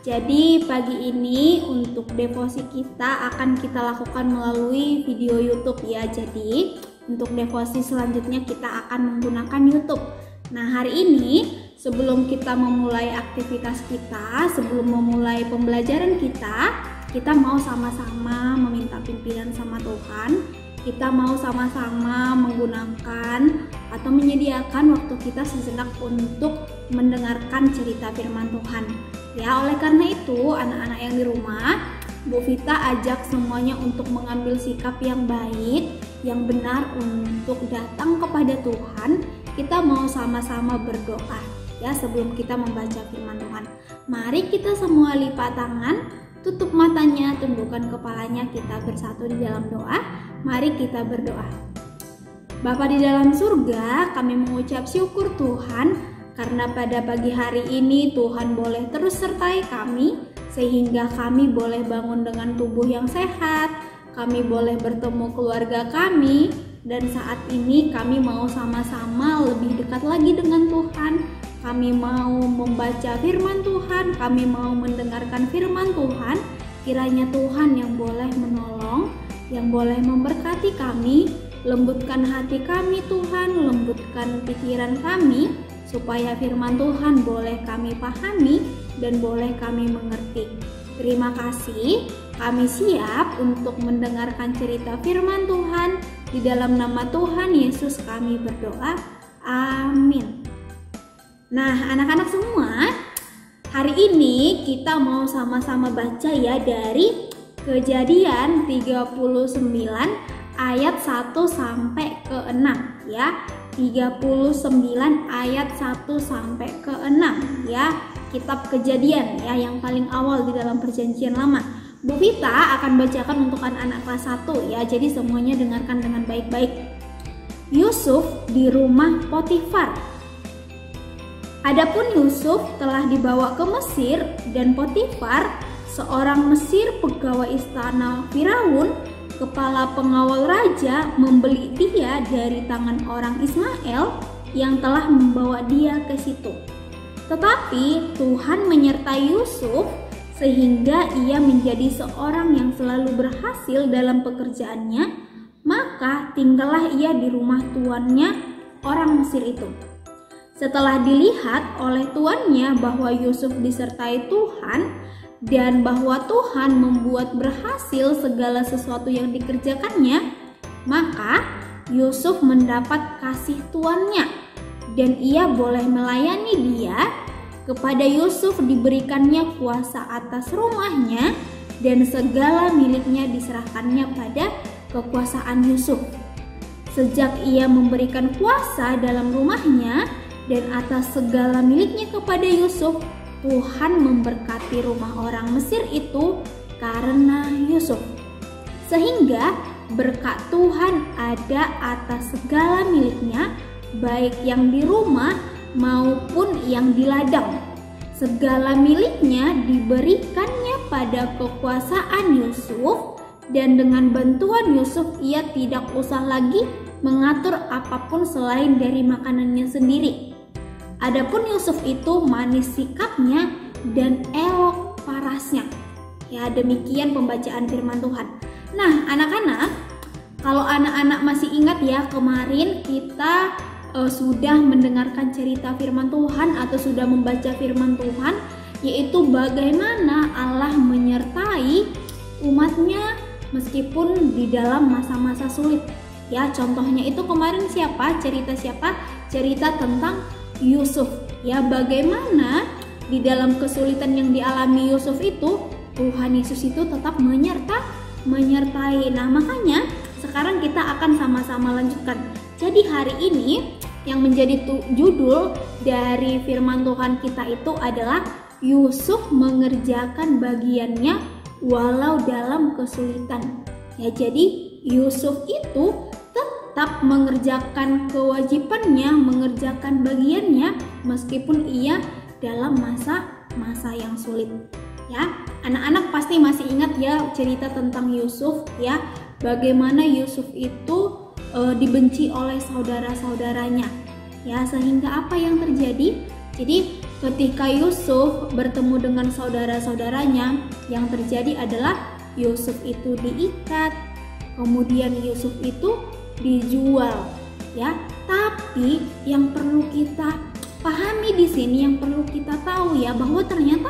Jadi pagi ini untuk devosi kita akan kita lakukan melalui video YouTube ya. Jadi untuk devosi selanjutnya kita akan menggunakan YouTube. Nah, hari ini sebelum kita memulai aktivitas kita, sebelum memulai pembelajaran kita mau sama-sama meminta pimpinan sama Tuhan. Kita mau sama-sama menggunakan atau menyediakan waktu kita sejenak untuk mendengarkan cerita firman Tuhan. Ya, oleh karena itu anak-anak yang di rumah, Bu Vita ajak semuanya untuk mengambil sikap yang baik, yang benar untuk datang kepada Tuhan. Kita mau sama-sama berdoa ya sebelum kita membaca firman Tuhan. Mari kita semua lipat tangan, tutup matanya, tundukkan kepalanya, kita bersatu di dalam doa. Mari kita berdoa. Bapa di dalam surga, kami mengucap syukur Tuhan karena pada pagi hari ini Tuhan boleh terus sertai kami sehingga kami boleh bangun dengan tubuh yang sehat, kami boleh bertemu keluarga kami, dan saat ini kami mau sama-sama lebih dekat lagi dengan Tuhan. Kami mau membaca firman Tuhan, kami mau mendengarkan firman Tuhan. Kiranya Tuhan yang boleh menolong, yang boleh memberkati kami, lembutkan hati kami Tuhan, lembutkan pikiran kami, supaya firman Tuhan boleh kami pahami dan boleh kami mengerti. Terima kasih, kami siap untuk mendengarkan cerita firman Tuhan. Di dalam nama Tuhan Yesus kami berdoa, amin. Nah, anak-anak semua, hari ini kita mau sama-sama baca ya dari Kejadian 39 ayat 1 sampai ke 6 ya. 39 ayat 1 sampai ke 6 ya. Kitab Kejadian ya, yang paling awal di dalam Perjanjian Lama. Bu Vita akan bacakan untuk anak-anak kelas 1 ya. Jadi semuanya dengarkan dengan baik-baik. Yusuf di rumah Potifar. Adapun Yusuf telah dibawa ke Mesir, dan Potifar, seorang Mesir pegawai istana Firaun, kepala pengawal raja, membeli dia dari tangan orang Ismail yang telah membawa dia ke situ. Tetapi Tuhan menyertai Yusuf sehingga ia menjadi seorang yang selalu berhasil dalam pekerjaannya, maka tinggallah ia di rumah tuannya orang Mesir itu. Setelah dilihat oleh tuannya bahwa Yusuf disertai Tuhan dan bahwa Tuhan membuat berhasil segala sesuatu yang dikerjakannya, maka Yusuf mendapat kasih tuannya dan ia boleh melayani dia. Kepada Yusuf diberikannya kuasa atas rumahnya dan segala miliknya diserahkannya pada kekuasaan Yusuf. Sejak ia memberikan kuasa dalam rumahnya dan atas segala miliknya kepada Yusuf, Tuhan memberkati rumah orang Mesir itu karena Yusuf. Sehingga berkat Tuhan ada atas segala miliknya, baik yang di rumah maupun yang di ladang. Segala miliknya diberikannya pada kekuasaan Yusuf, dan dengan bantuan Yusuf ia tidak usah lagi mengatur apapun selain dari makanannya sendiri. Adapun Yusuf itu manis sikapnya dan elok parasnya. Ya, demikian pembacaan firman Tuhan. Nah, anak-anak, kalau anak-anak masih ingat ya, kemarin kita sudah mendengarkan cerita firman Tuhan atau sudah membaca firman Tuhan, yaitu bagaimana Allah menyertai umatnya meskipun di dalam masa-masa sulit. Ya, contohnya itu kemarin siapa? Cerita tentang Yusuf. Ya, bagaimana di dalam kesulitan yang dialami Yusuf itu Tuhan Yesus itu tetap menyertai. Nah, makanya sekarang kita akan sama-sama lanjutkan. Jadi hari ini yang menjadi judul dari firman Tuhan kita itu adalah Yusuf mengerjakan bagiannya walau dalam kesulitan. Ya, jadi Yusuf itu tetap mengerjakan kewajibannya, mengerjakan bagiannya meskipun ia dalam masa yang sulit. Ya, anak-anak pasti masih ingat ya cerita tentang Yusuf ya, bagaimana Yusuf itu dibenci oleh saudara-saudaranya. Ya, sehingga apa yang terjadi? Jadi ketika Yusuf bertemu dengan saudara-saudaranya, yang terjadi adalah Yusuf itu diikat, kemudian Yusuf itu dijual, ya. Tapi yang perlu kita pahami di sini, yang perlu kita tahu ya, bahwa ternyata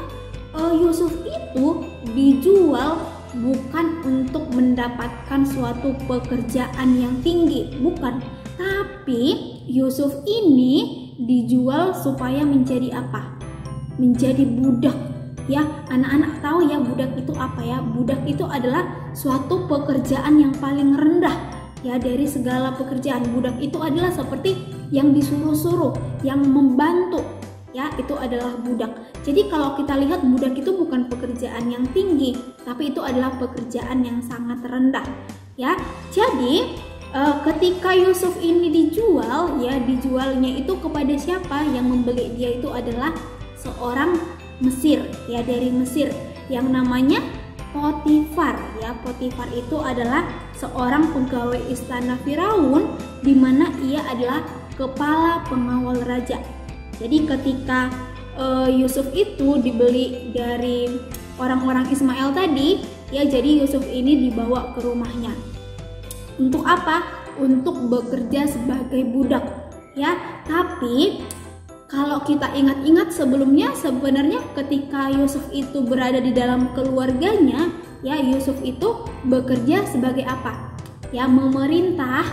Yusuf itu dijual bukan untuk mendapatkan suatu pekerjaan yang tinggi, bukan. Tapi Yusuf ini dijual supaya menjadi apa? Menjadi budak. Ya, anak-anak tahu ya budak itu apa ya? Budak itu adalah suatu pekerjaan yang paling rendah ya dari segala pekerjaan. Budak itu adalah seperti yang disuruh-suruh, yang membantu. Ya, itu adalah budak. Jadi kalau kita lihat budak itu bukan pekerjaan yang tinggi, tapi itu adalah pekerjaan yang sangat rendah. Ya, jadi ketika Yusuf ini dijual, ya dijualnya itu kepada siapa? Yang membeli dia itu adalah seorang Mesir, ya dari Mesir yang namanya Potifar. Ya, Potifar itu adalah seorang pegawai istana Firaun, di mana ia adalah kepala pengawal raja. Jadi ketika Yusuf itu dibeli dari orang-orang Ismail tadi, ya jadi Yusuf ini dibawa ke rumahnya. Untuk apa? Untuk bekerja sebagai budak, ya. Tapi kalau kita ingat-ingat sebelumnya, sebenarnya ketika Yusuf itu berada di dalam keluarganya, ya Yusuf itu bekerja sebagai apa? Ya memerintah,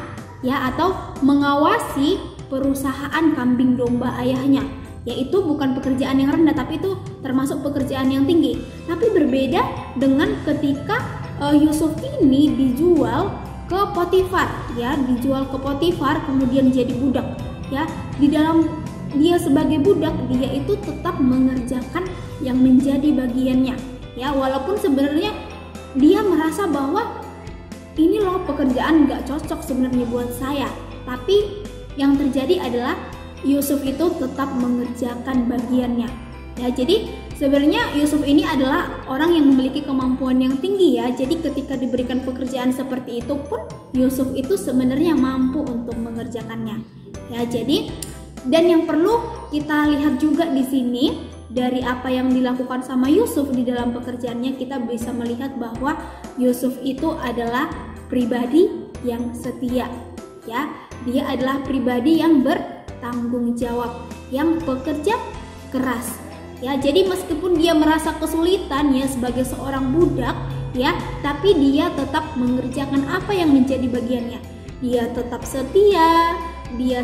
ya atau mengawasi perusahaan kambing domba ayahnya. Yaitu bukan pekerjaan yang rendah, tapi itu termasuk pekerjaan yang tinggi. Tapi berbeda dengan ketika Yusuf ini dijual ke Potifar, ya dijual ke Potifar kemudian jadi budak, ya. Di dalam dia sebagai budak, dia itu tetap mengerjakan yang menjadi bagiannya, ya walaupun sebenarnya dia merasa bahwa ini loh pekerjaan gak cocok sebenarnya buat saya, tapi yang terjadi adalah Yusuf itu tetap mengerjakan bagiannya, ya. Jadi sebenarnya Yusuf ini adalah orang yang memiliki kemampuan yang tinggi, ya. Jadi ketika diberikan pekerjaan seperti itu pun Yusuf itu sebenarnya mampu untuk mengerjakannya, ya. Jadi dan yang perlu kita lihat juga di sini dari apa yang dilakukan sama Yusuf di dalam pekerjaannya, kita bisa melihat bahwa Yusuf itu adalah pribadi yang setia, ya. Dia adalah pribadi yang bertanggung jawab, yang bekerja keras. Ya, jadi meskipun dia merasa kesulitan ya sebagai seorang budak, ya, tapi dia tetap mengerjakan apa yang menjadi bagiannya. Dia tetap setia, dia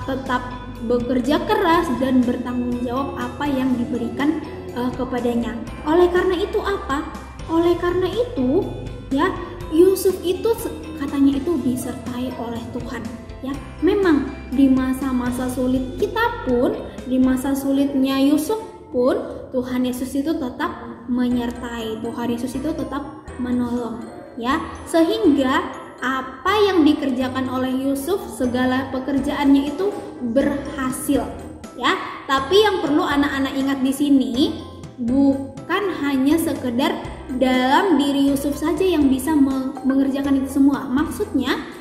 tetap bekerja keras dan bertanggung jawab apa yang diberikan kepadanya. Oleh karena itu apa? Oleh karena itu, ya, Yusuf itu katanya itu disertai oleh Tuhan. Ya, memang di masa-masa sulit kita pun, di masa sulitnya Yusuf pun, Tuhan Yesus itu tetap menyertai, Tuhan Yesus itu tetap menolong, ya. Sehingga apa yang dikerjakan oleh Yusuf, segala pekerjaannya itu berhasil, ya. Tapi yang perlu anak-anak ingat di sini, bukan hanya sekedar dalam diri Yusuf saja yang bisa mengerjakan itu semua. Maksudnya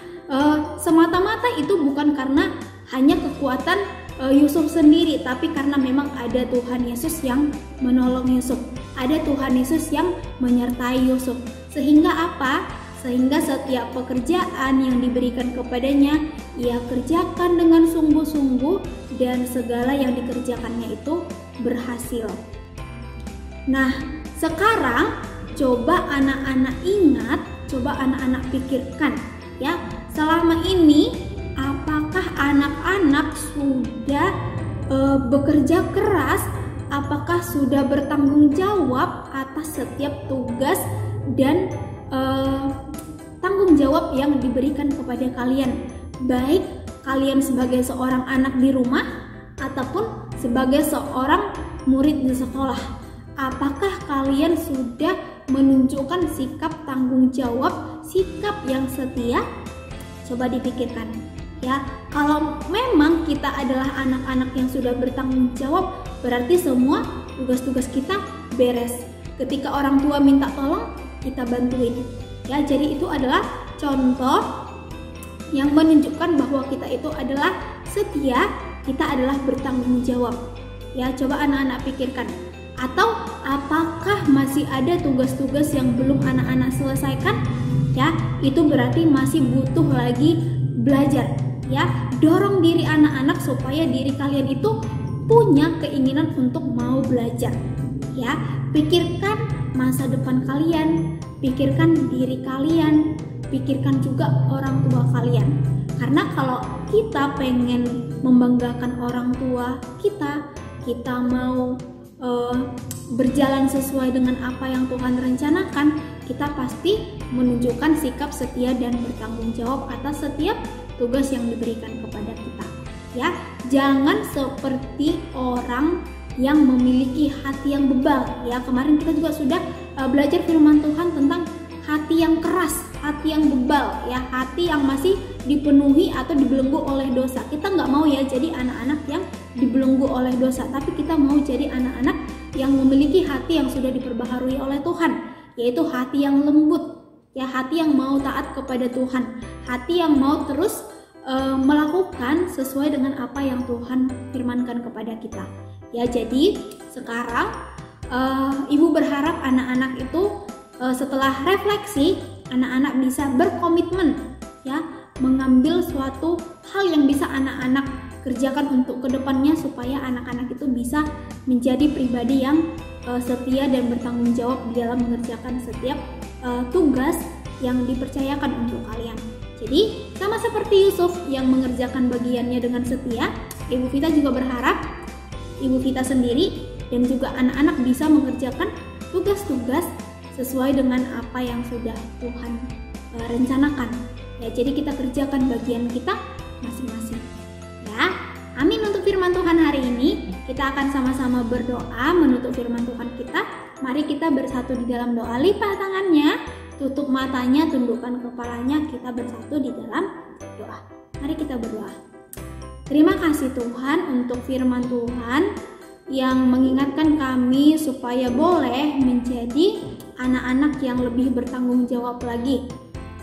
semata-mata itu bukan karena hanya kekuatan Yusuf sendiri, tapi karena memang ada Tuhan Yesus yang menolong Yusuf, ada Tuhan Yesus yang menyertai Yusuf. Sehingga apa? Sehingga setiap pekerjaan yang diberikan kepadanya, ia kerjakan dengan sungguh-sungguh dan segala yang dikerjakannya itu berhasil. Nah, sekarang coba anak-anak ingat, coba anak-anak pikirkan, ya. Selama ini apakah anak-anak sudah bekerja keras? Apakah sudah bertanggung jawab atas setiap tugas dan tanggung jawab yang diberikan kepada kalian? Baik kalian sebagai seorang anak di rumah ataupun sebagai seorang murid di sekolah. Apakah kalian sudah menunjukkan sikap tanggung jawab, sikap yang setia? Coba dipikirkan, ya. Kalau memang kita adalah anak-anak yang sudah bertanggung jawab, berarti semua tugas-tugas kita beres. Ketika orang tua minta tolong, kita bantuin, ya. Jadi itu adalah contoh yang menunjukkan bahwa kita itu adalah setia, kita adalah bertanggung jawab, Ya, coba anak-anak pikirkan. Atau apakah masih ada tugas-tugas yang belum anak-anak selesaikan? Ya, itu berarti masih butuh lagi belajar. Ya, dorong diri anak-anak supaya diri kalian itu punya keinginan untuk mau belajar. Ya, pikirkan masa depan kalian, pikirkan diri kalian, pikirkan juga orang tua kalian. Karena kalau kita pengen membanggakan orang tua kita mau berjalan sesuai dengan apa yang Tuhan rencanakan, kita pasti menunjukkan sikap setia dan bertanggung jawab atas setiap tugas yang diberikan kepada kita. Ya, jangan seperti orang yang memiliki hati yang bebal. Ya, kemarin kita juga sudah belajar firman Tuhan tentang hati yang keras, hati yang bebal, ya, hati yang masih dipenuhi atau dibelenggu oleh dosa. Kita nggak mau ya jadi anak-anak yang dibelenggu oleh dosa, tapi kita mau jadi anak-anak yang memiliki hati yang sudah diperbaharui oleh Tuhan, yaitu hati yang lembut, ya, hati yang mau taat kepada Tuhan, hati yang mau terus melakukan sesuai dengan apa yang Tuhan firmankan kepada kita. Ya, jadi sekarang Ibu berharap anak-anak itu setelah refleksi, anak-anak bisa berkomitmen, ya, mengambil suatu hal yang bisa anak-anak kerjakan untuk kedepannya supaya anak-anak itu bisa menjadi pribadi yang setia dan bertanggung jawab di dalam mengerjakan setiap tugas yang dipercayakan untuk kalian. Jadi sama seperti Yusuf yang mengerjakan bagiannya dengan setia, Ibu Vita juga berharap Ibu Vita sendiri dan juga anak-anak bisa mengerjakan tugas-tugas sesuai dengan apa yang sudah Tuhan rencanakan. Ya, jadi kita kerjakan bagian kita masing-masing. Ya, amin untuk firman Tuhan hari ini. Kita akan sama-sama berdoa menutup firman Tuhan kita. Mari kita bersatu di dalam doa. Lipat tangannya, tutup matanya, tundukkan kepalanya. Kita bersatu di dalam doa. Mari kita berdoa. Terima kasih Tuhan untuk firman Tuhan yang mengingatkan kami supaya boleh menjadi anak-anak yang lebih bertanggung jawab lagi,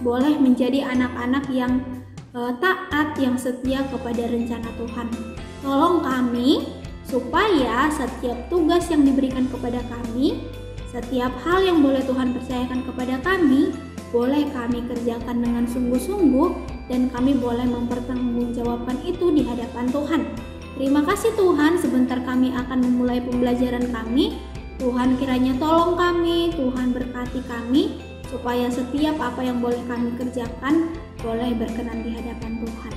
boleh menjadi anak-anak yang taat, yang setia kepada rencana Tuhan. Tolong kami supaya setiap tugas yang diberikan kepada kami, setiap hal yang boleh Tuhan percayakan kepada kami, boleh kami kerjakan dengan sungguh-sungguh dan kami boleh mempertanggungjawabkan itu di hadapan Tuhan. Terima kasih Tuhan, sebentar kami akan memulai pembelajaran kami. Tuhan kiranya tolong kami, Tuhan berkati kami, supaya setiap apa yang boleh kami kerjakan boleh berkenan di hadapan Tuhan.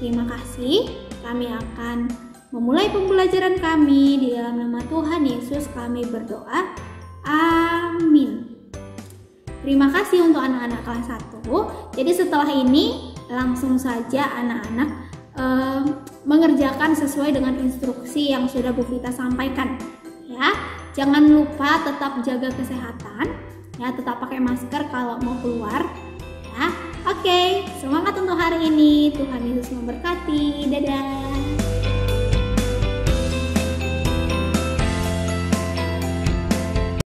Terima kasih, kami akan memulai pembelajaran kami di dalam nama Tuhan Yesus kami berdoa. Amin. Terima kasih untuk anak-anak kelas 1. Jadi setelah ini langsung saja anak-anak mengerjakan sesuai dengan instruksi yang sudah Bu Vita sampaikan, ya. Jangan lupa tetap jaga kesehatan, ya, tetap pakai masker kalau mau keluar, ya. Oke, semangat untuk hari ini. Tuhan Yesus memberkati. Dadah.